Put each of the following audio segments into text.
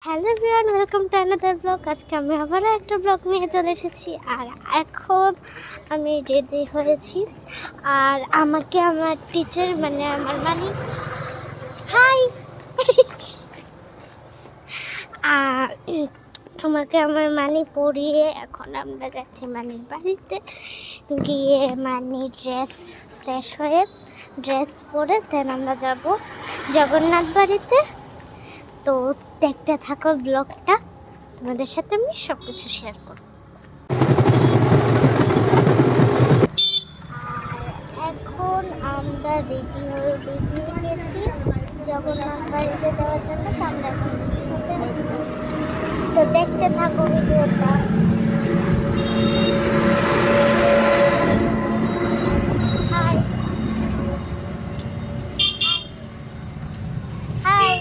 Hello everyone, welcome to another blog. আজকে আমি আবারও একটা ব্লগ নিয়ে চলে এসেছি। আর এখন আমি রেডি হয়েছি। আর আমাকে আমার টিচার আমার হাই আর আমাকে আমার পরিয়ে এখন আমরা যাচ্ছি বাড়িতে। গিয়ে ফ্রেশ হয়ে ড্রেস পরে দেন আমরা যাব জগন্নাথ বাড়িতে। তো দেখতে থাকো ব্লগটা, তোমাদের সাথে আমি সব কিছু শেয়ার করব। এখন আমরা রেডি হয়ে বেরিয়ে গেছি জগন্নাথ বাড়িতে যাওয়ার জন্য। তো আমরা এখন সাথে আছি, তো দেখতে থাকো ভিডিওটা। হাই হাই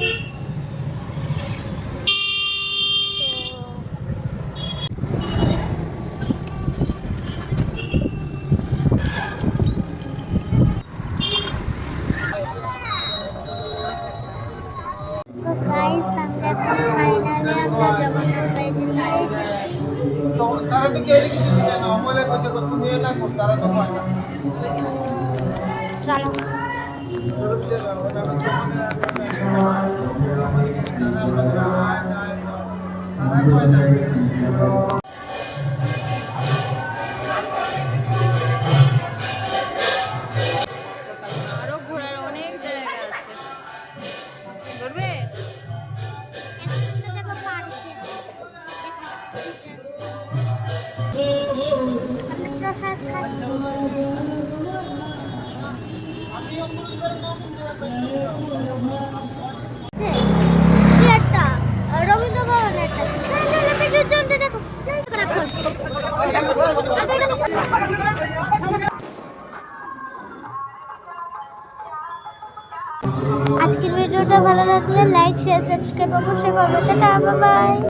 তো গাইস, আমরা এখন ফাইনালি আমরা জগন্নাথ বাড়িতে চলে এসেছি। চলো আরো ঘোরার অনেক জায়গা আছে। ঘুরবে? রবীন্দ্র ভবন দেখো। আজকের ভিডিওটা ভালো লাগলে লাইক, শেয়ার, সাবস্ক্রাইব অবশ্যই করবে। Tata, bye bye.